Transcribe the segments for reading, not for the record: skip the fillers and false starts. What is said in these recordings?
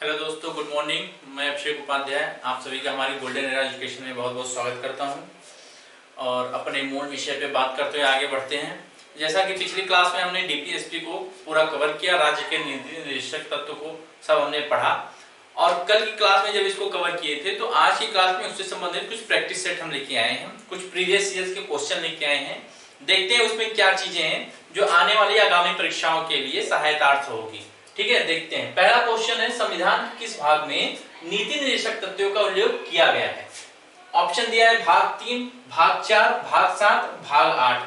Hello दोस्तों, good morning. मैं अभिषेक उपाध्याय आप सभी का हमारी गोल्डन एरा एजुकेशन में बहुत बहुत स्वागत करता हूं और अपने मूल विषय पे बात करते हुए आगे बढ़ते हैं। जैसा कि पिछली क्लास में हमने डीपीएसपी को पूरा कवर किया, राज्य के नीति निर्देशक तत्व को सब हमने पढ़ा और कल की क्लास में जब इसको कवर किए थे तो आज की क्लास में उससे संबंधित कुछ प्रैक्टिस सेट हम लेके आए हैं, कुछ प्रीवियस ईयर्स के क्वेश्चन लेके आए हैं। देखते हैं उसमें क्या चीजें हैं जो आने वाली आगामी परीक्षाओं के लिए सहायतार्थ होगी। ठीक है, देखते हैं। पहला क्वेश्चन है, संविधान के किस भाग में नीति निर्देशक तत्वों का उल्लेख किया गया है? ऑप्शन दिया है भाग 3, भाग 4, भाग 7, भाग 8।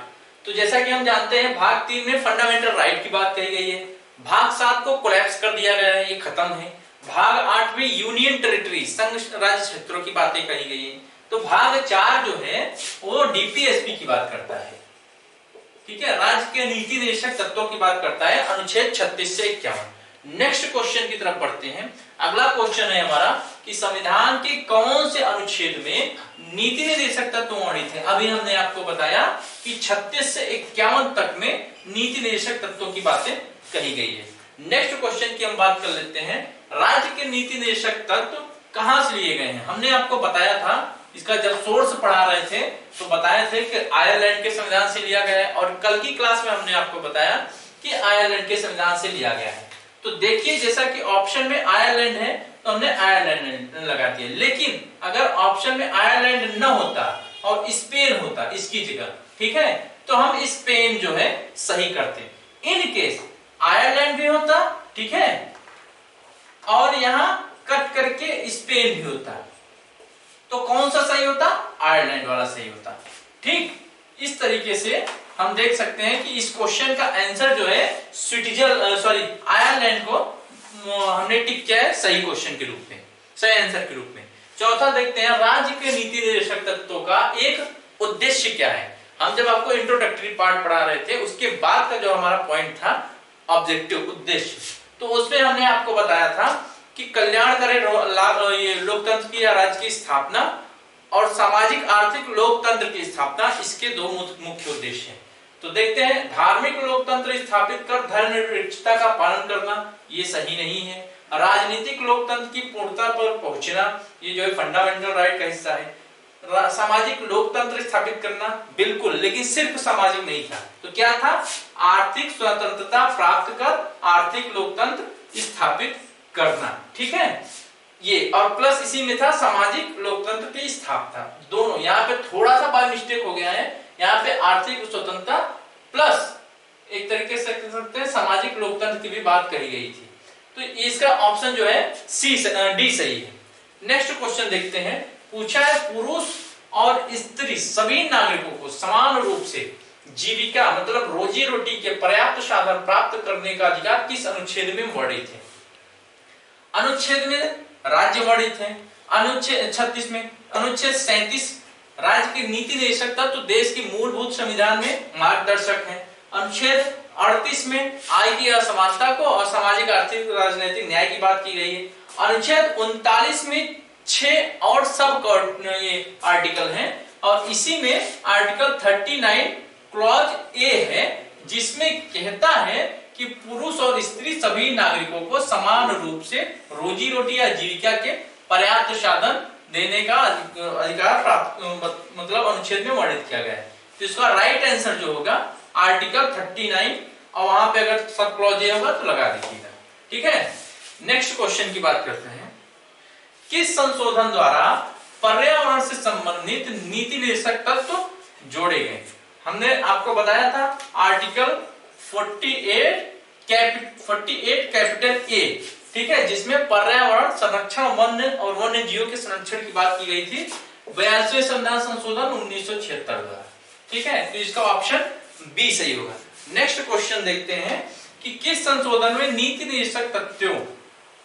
तो जैसा कि हम जानते हैं भाग 3 में फंडामेंटल राइट की बात कही गई है, भाग 7 को कोलैप्स कर दिया गया है, ये खत्म है। भाग 8 में यूनियन टेरिटरी संघ राज्य क्षेत्रों की बातें कही गई है। तो भाग 4 जो है वो डीपीएसपी की बात करता है। ठीक है, राज्य के नीति निर्देशक तत्वों की बात करता है, अनुच्छेद 36 से 51। नेक्स्ट क्वेश्चन की तरफ बढ़ते हैं। अगला क्वेश्चन है हमारा कि संविधान के कौन से अनुच्छेद में नीति निर्देशक तत्व वर्णित है? अभी हमने आपको बताया कि 36 से 51 तक में नीति निर्देशक तत्वों की बातें कही गई है। नेक्स्ट क्वेश्चन की हम बात कर लेते हैं, राज्य के नीति निर्देशक तत्व कहां से लिए गए हैं? हमने आपको बताया था, इसका जब सोर्स पढ़ा रहे थे तो बताए थे कि आयरलैंड के संविधान से लिया गया है और कल की क्लास में हमने आपको बताया कि आयरलैंड के संविधान से लिया गया है। तो देखिए, जैसा कि ऑप्शन में आयरलैंड है तो हमने आयरलैंड लगा दिया, लेकिन अगर ऑप्शन में आयरलैंड न होता और स्पेन होता इसकी जगह, ठीक है, तो हम स्पेन जो है सही करते। इन केस आयरलैंड भी होता, ठीक है, और यहां कट करके स्पेन भी होता, तो कौन सा सही होता? आयरलैंड वाला सही होता। ठीक, इस तरीके से हम देख सकते हैं कि इस क्वेश्चन का आंसर जो है आयरलैंड को हमने टिक किया है सही क्वेश्चन के रूप में, सही आंसर के रूप में। चौथा देखते हैं, राज्य के नीति निर्देशक तत्वों का एक उद्देश्य क्या है? हम जब आपको इंट्रोडक्टरी पार्ट पढ़ा रहे थे उसके बाद का जो हमारा पॉइंट था ऑब्जेक्टिव, उद्देश्य, तो उसमें हमने आपको बताया था कि कल्याण करे लोकतंत्र की या राज्य की स्थापना और सामाजिक आर्थिक लोकतंत्र की स्थापना, इसके दो मुख्य उद्देश्य हैं। तो देखते हैं, धार्मिक लोकतंत्र स्थापित कर धर्मनिरपेक्षता का पालन करना, ये सही नहीं है। राजनीतिक लोकतंत्र की पूर्णता पर पहुंचना, ये जो है फंडामेंटल राइट का हिस्सा है। सामाजिक लोकतंत्र स्थापित करना, बिल्कुल, लेकिन सिर्फ सामाजिक नहीं था, तो क्या था? आर्थिक स्वतंत्रता प्राप्त कर आर्थिक लोकतंत्र स्थापित करना। ठीक है, ये और प्लस इसी में था सामाजिक लोकतंत्र की स्थापना। दोनों यहाँ पे थोड़ा सा बाय मिस्टेक हो गया है, यहाँ पे आर्थिक स्वतंत्रता प्लस एक तरीके से कह सकते हैं सामाजिक लोकतंत्र की भी बात कही गई थी। तो इसका ऑप्शन जो है डी सही है। नेक्स्ट क्वेश्चन देखते हैं, पूछा है, पुरुष और स्त्री सभी नागरिकों को समान रूप से जीविका मतलब रोजी रोटी के पर्याप्त साधन प्राप्त करने का अधिकार किस अनुच्छेद में वर्णित है? अनुच्छेद में राज्य वर्णित है, अनुच्छेद 36 में, अनुच्छेद 37 राज्य के नीति निर्देशक तत्व देश की मूलभूत संविधान में मार्गदर्शक है, अनुच्छेद 38 में आय की असमानता को और सामाजिक आर्थिक राजनीतिक न्याय की बात की गई है, अनुच्छेद 39 में 6 और सब ये आर्टिकल हैं और इसी में आर्टिकल 39 क्लॉज ए है जिसमें कहता है कि पुरुष और स्त्री सभी नागरिकों को समान रूप से रोजी रोटी या जीविका के पर्याप्त साधन देने का अधिकार प्राप्त मतलब अनुच्छेद में वर्णित किया गया है। तो इसका राइट आंसर जो होगा आर्टिकल 39 और वहां पे अगर सब क्लॉज ए होगा तो लगा दीजिएगा। ठीक है, नेक्स्ट क्वेश्चन की बात करते हैं, किस संशोधन द्वारा पर्यावरण से संबंधित नीति निर्देशक तत्व जोड़े गए? हमने आपको बताया था आर्टिकल 48 कैपिटल ए, ठीक है, जिसमें पर्यावरण संरक्षण वन्य और वन्य जीवों के संरक्षण की बात की गई थी 42वें संविधान संशोधन 1976 द्वारा। ठीक है, तो इसका ऑप्शन बी सही होगा। नेक्स्ट क्वेश्चन देखते हैं कि किस संशोधन में नीति निर्देशक तत्वों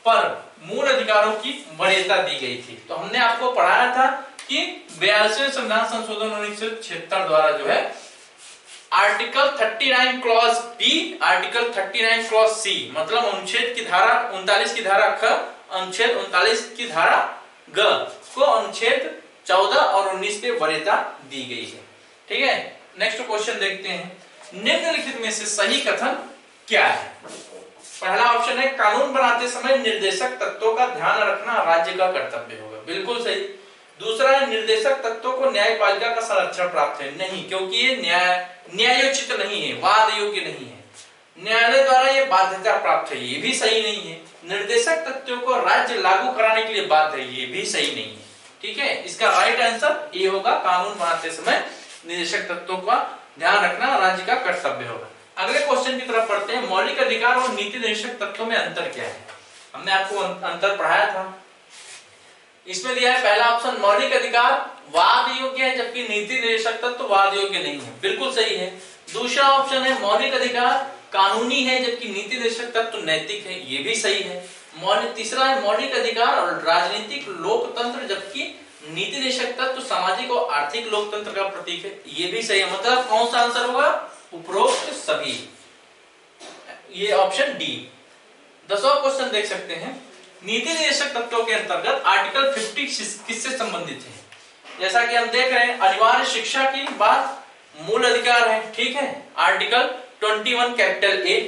पर मूल अधिकारों की वरीयता दी गई थी? तो हमने आपको पढ़ाया था कि 42वें संविधान संशोधन 1976 द्वारा जो है article 39 clause B, article 39 clause C मतलब अनुच्छेद की धारा 39 की धारा ख, अनुच्छेद 39 की धारा ग को अनुच्छेद 14 और 19 पे वरीयता दी गई है। ठीक है, नेक्स्ट क्वेश्चन देखते हैं, निम्नलिखित में से सही कथन क्या है? पहला ऑप्शन है कानून बनाते समय निर्देशक तत्वों का ध्यान रखना राज्य का कर्तव्य होगा, बिल्कुल सही। दूसरा है निर्देशक तत्वों को न्यायपालिका का संरक्षण प्राप्त है, नहीं, क्योंकि ये न्यायोचित नहीं है, वाद योग्य नहीं है, न्यायालय द्वारा ये बाध्यता प्राप्त है, ये भी सही नहीं है। निर्देशक तत्वों को राज्य लागू कराने के लिए बाध्य है, ये भी सही नहीं है। ठीक है, इसका राइट आंसर ये होगा, कानून बनाते समय निर्देशक तत्वों का ध्यान रखना राज्य का कर्तव्य होगा। अगले क्वेश्चन की तरफ पढ़ते हैं, मौलिक अधिकार और नीति निर्देशक तत्वों में अंतर क्या है। हमने आपको अंतर पढ़ाया था, इसमें दिया है पहला ऑप्शन मौलिक अधिकार वाद योग्य है जबकि नीति निर्देशक तत्व वाद योग्य नहीं है, बिल्कुल सही है। दूसरा ऑप्शन है मौलिक अधिकार कानूनी है जबकि नीति निर्देशक तत्व नैतिक है, ये भी सही है। तीसरा है मौलिक अधिकार और राजनीतिक लोकतंत्र जबकि नीति निर्देशक तत्व सामाजिक और आर्थिक लोकतंत्र का प्रतीक है, ये भी सही है। मतलब कौन सा आंसर होगा, उपरोक्त सभी, ये ऑप्शन डी। 10वां क्वेश्चन देख सकते हैं, नीति निर्देशक तत्वों के अंतर्गत आर्टिकल 50 किससे संबंधित है। जैसा कि हम देख रहे हैं, अनिवार्य शिक्षा की बात मूल अधिकार है, ठीक है, आर्टिकल 21 कैपिटल ए।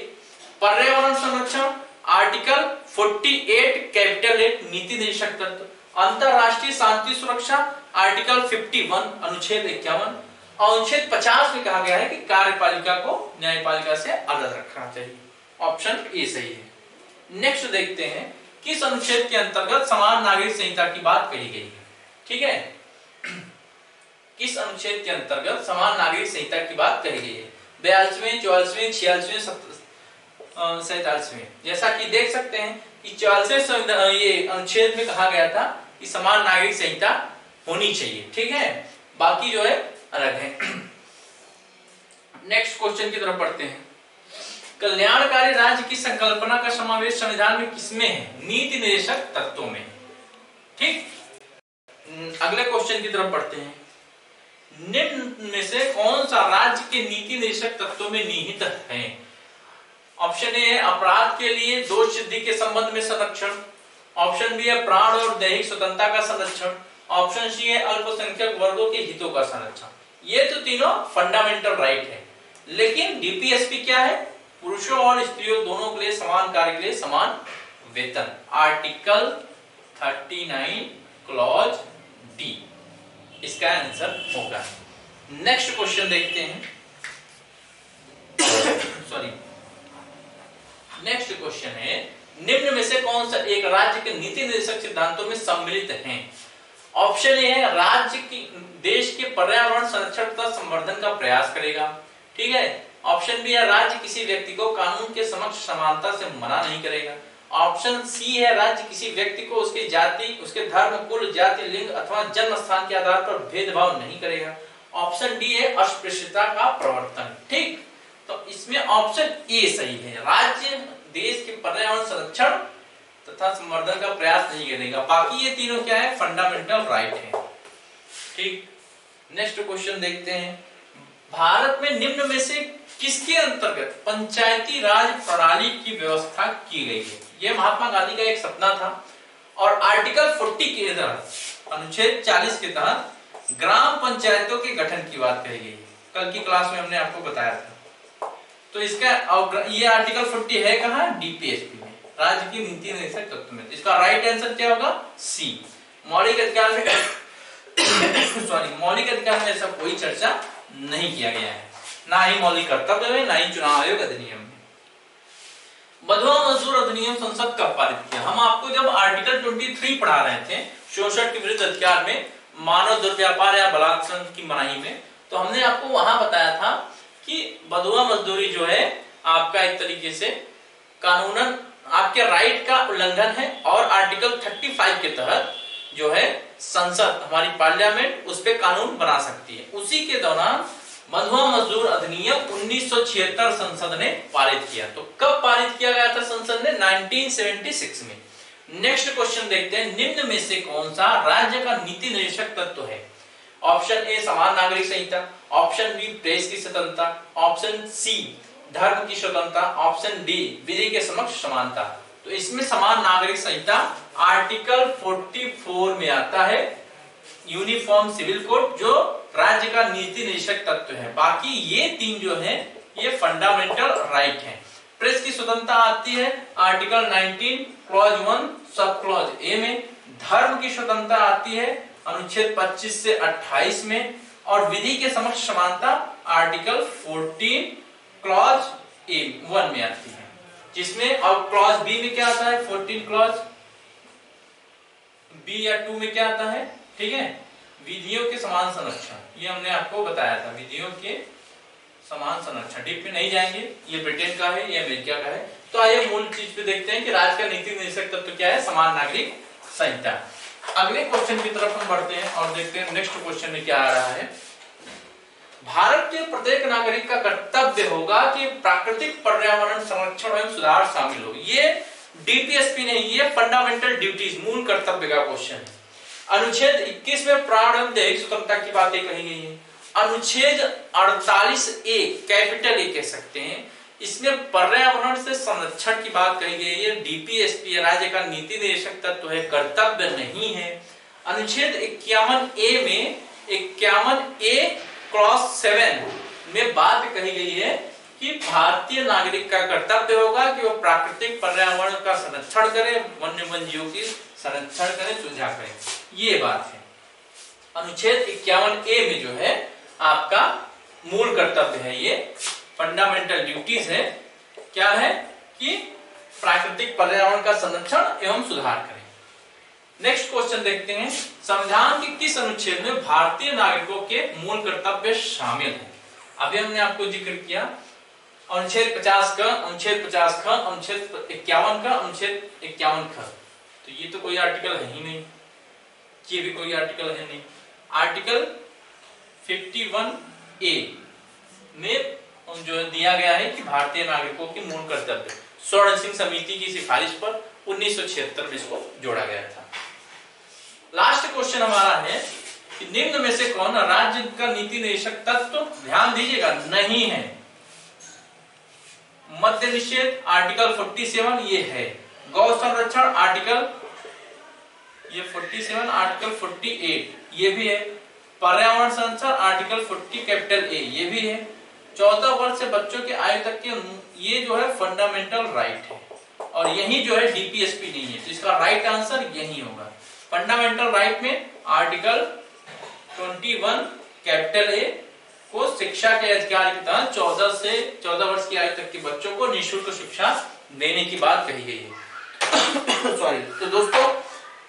पर्यावरण संरक्षण आर्टिकल 48 कैपिटल ए नीति निर्देशक तत्व। अंतरराष्ट्रीय शांति सुरक्षा आर्टिकल 51 अनुच्छेद 51। और अनुच्छेद 50 में कहा गया है कि कार्यपालिका को न्यायपालिका से अलग रखना चाहिए, ऑप्शन ए सही है। नेक्स्ट देखते हैं, किस अनुच्छेद के अंतर्गत समान नागरिक संहिता की बात कही गई है। ठीक है, किस अनुच्छेद के अंतर्गत समान नागरिक संहिता की बात कही गई है, 42वें, 44वें, 46वें, 47वें। जैसा कि देख सकते हैं कि 44वें ये अनुच्छेद में कहा गया था कि समान नागरिक संहिता होनी चाहिए, ठीक है, बाकी जो है अलग है। नेक्स्ट क्वेश्चन की तरफ पढ़ते हैं, कल्याणकारी राज्य की संकल्पना का समावेश संविधान में किसमें है, नीति निर्देशक तत्वों में। ठीक, अगले क्वेश्चन की तरफ पढ़ते हैं, निम्न में से कौन सा राज्य के नीति निर्देशक तत्वों में निहित है। ऑप्शन ए है अपराध के लिए दोष सिद्धि के संबंध में संरक्षण, ऑप्शन बी है प्राण और दैहिक स्वतंत्रता का संरक्षण, ऑप्शन सी है अल्पसंख्यक वर्गों के हितों का संरक्षण। ये तो तीनों फंडामेंटल राइट है, लेकिन डीपीएसपी क्या है, पुरुषों और स्त्रियों दोनों के लिए समान कार्य के लिए समान वेतन, आर्टिकल 39 क्लॉज डी इसका आंसर होगा। नेक्स्ट क्वेश्चन देखते हैं, सॉरी, नेक्स्ट क्वेश्चन है, निम्न में से कौन सा एक राज्य के नीति निर्देशक सिद्धांतों में सम्मिलित है। ऑप्शन ए है राज्य की देश के पर्यावरण संरक्षण तथा संवर्धन का प्रयास करेगा, ठीक है। ऑप्शन बी है राज्य किसी व्यक्ति को कानून के समक्ष समानता से मना नहीं करेगा। ऑप्शन सी है राज्य किसी व्यक्ति को उसकी जाति, उसके धर्म, कुल, जाति, लिंग अथवा जन्म स्थान के आधार पर भेदभाव नहीं करेगा। ऑप्शन डी है अस्पृश्यता का प्रवर्तन। ठीक, तो इसमें ऑप्शन ए सही है, राज्य देश के पर्यावरण संरक्षण तथा संवर्धन का प्रयास नहीं करेगा। बाकी ये तीनों क्या है, फंडामेंटल राइट है। ठीक, नेक्स्ट क्वेश्चन देखते हैं, भारत में निम्न में से किसके अंतर्गत पंचायती राज प्रणाली की व्यवस्था की गई है। यह महात्मा गांधी का एक सपना था और आर्टिकल 40 के तहत, अनुच्छेद 40 के तहत ग्राम पंचायतों के गठन की बात कही गई है। कल की क्लास में हमने आपको बताया था। तो इसका ये आर्टिकल 40 है कहाँ, डीपीएसपी में, राज्य की नीति निर्देशक तत्व में। इसका राइट आंसर क्या होगा, सी। मौलिक अधिकार में सॉरी, मौलिक अधिकार में ऐसा कोई चर्चा नहीं किया गया है, ना ही मौलिक कर्तव्य में, ना ही चुनाव आयोग अधिनियम में। बंधुआ मजदूर अधिनियम संसद कब पारित किया। हम आपको जब आर्टिकल 23 पढ़ा रहे थे शोषण के विरुद्ध अधिकार में, मानव दुर्व्यापार या बलात्कार की मनाही में, तो हमने आपको वहां बताया था कि बंधुआ मजदूरी जो है आपका एक तरीके से कानूनन आपके राइट का उल्लंघन है और आर्टिकल 35 के तहत जो है संसद, हमारी पार्लियामेंट उस पे कानून बना सकती है। उसी के दौरान बंधुआ मजदूर अधिनियम 1976 संसद ने पारित किया। तो कब पारित किया गया था संसद ने, 1976 में। नेक्स्ट क्वेश्चन देखते हैं, निम्न में से कौन सा राज्य का नीति निर्देशक तत्व है। ऑप्शन ए समान नागरिक संहिता, ऑप्शन बी प्रेस की स्वतंत्रता, ऑप्शन सी धर्म की स्वतंत्रता, ऑप्शन डी विधि के समक्ष समानता। तो इसमें समान नागरिक संहिता आर्टिकल 44 में आता है, यूनिफॉर्म सिविल कोड, जो राज्य का नीति निर्देशक तत्व है। बाकी ये तीन जो है ये फंडामेंटल राइट है। प्रेस की स्वतंत्रता आती है article 19 clause 1 sub clause A में। धर्म की स्वतंत्रता आती है अनुच्छेद 25 से 28 में। और विधि के समक्ष समानता आर्टिकल 14 क्लॉज ए 1 में आती है, जिसमें अब क्लॉज बी में क्या आता है, 14 क्लॉज बी या 2 में क्या आता है, ठीक है, विधियों के समान संरक्षण। ये हमने आपको बताया था, विधियों के समान संरक्षण। डीप में नहीं जाएंगे, ये ब्रिटेन का है, ये अमेरिका का है। तो आइए मूल चीज पे देखते हैं कि राज्य का नीति निर्देशक तत्व क्या है, समान नागरिक संहिता। अगले क्वेश्चन की तरफ हम बढ़ते हैं और देखते हैं नेक्स्ट क्वेश्चन में क्या आ रहा है। भारत के प्रत्येक नागरिक का कर्तव्य होगा कि प्राकृतिक पर्यावरण संरक्षण एवं सुधार शामिल हो। ये डीपीएसपी नहीं, ये फंडामेंटल ड्यूटीज, मूल कर्तव्य का क्वेश्चन है। अनुच्छेद 21 में प्राण एवं दैहिक स्वतंत्रता की बातें कही गई है। अनुच्छेद 48A कैपिटल ए कह सकते हैं, इसमें पर्यावरण से संरक्षण की बात कही गई है। डीपीएसपी राज्य का नीति निर्देशक तत्व है, कर्तव्य नहीं है। अनुच्छेद 51A में 51A क्लॉज 7 में बात कही गई है कि भारतीय नागरिक का कर्तव्य होगा कि वो प्राकृतिक पर्यावरण का संरक्षण करे, वन्य वन्यजीवों की संरक्षण करे, सुरक्षा करे, ये बात है। अनुच्छेद 51A में जो है आपका मूल कर्तव्य है, ये फंडामेंटल ड्यूटीज है, क्या है कि प्राकृतिक पर्यावरण का संरक्षण एवं सुधार करें। नेक्स्ट क्वेश्चन देखते हैं, संविधान के किस अनुच्छेद में भारतीय नागरिकों के मूल कर्तव्य शामिल है। अभी हमने आपको जिक्र किया अनुच्छेद 50 का, अनुच्छेद 50 का, अनुच्छेद 51 का, अनुच्छेद 51 का। तो ये तो कोई आर्टिकल है ही नहीं, ये भी कोई आर्टिकल है नहीं। आर्टिकल 51A में जो दिया गया है कि भारतीय नागरिकों के मूल कर्तव्य, स्वर्ण सिंह समिति की सिफारिश पर 1976 में इसको जोड़ा गया था। लास्ट क्वेश्चन हमारा है कि निम्न में से कौन राज्य का नीति निर्देशक तत्व, ध्यान दीजिएगा, नहीं है। मद्य निषेध आर्टिकल 47 ये है। गौ संरक्षण आर्टिकल ये 47, आर्टिकल 48 ये भी है। पर्यावरण संरक्षण आर्टिकल 40 कैपिटल ए ये भी है। 14 वर्ष से बच्चों के आयु तक के ये जो है फंडामेंटल राइट है, और यही जो है डीपीएसपी नहीं है, तो इसका राइट आंसर यही होगा। फंडामेंटल राइट में आर्टिकल 21 कैपिटल ए को शिक्षा के अधिकार के तहत 14 वर्ष की आयु तक के बच्चों को निःशुल्क शिक्षा देने की बात कही गई है। सॉरी। तो दोस्तों,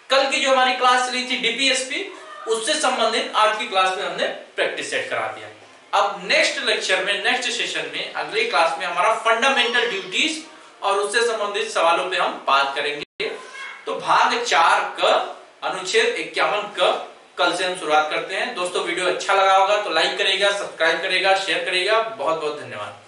कल की जो हमारी क्लास चली थी डीपीएसपी, उससे संबंधित आज की क्लास में हमने प्रैक्टिस सेट करा दिया। अब नेक्स्ट लेक्चर में, नेक्स्ट सेशन में, अगली क्लास में हमारा फंडामेंटल ड्यूटीज और उससे संबंधित सवालों पे हम बात करेंगे। तो भाग 4 का अनुच्छेद 51 का कल से हम शुरुआत करते हैं। दोस्तों, वीडियो अच्छा लगा होगा तो लाइक करेगा, सब्सक्राइब करेगा, शेयर करेगा। बहुत बहुत धन्यवाद।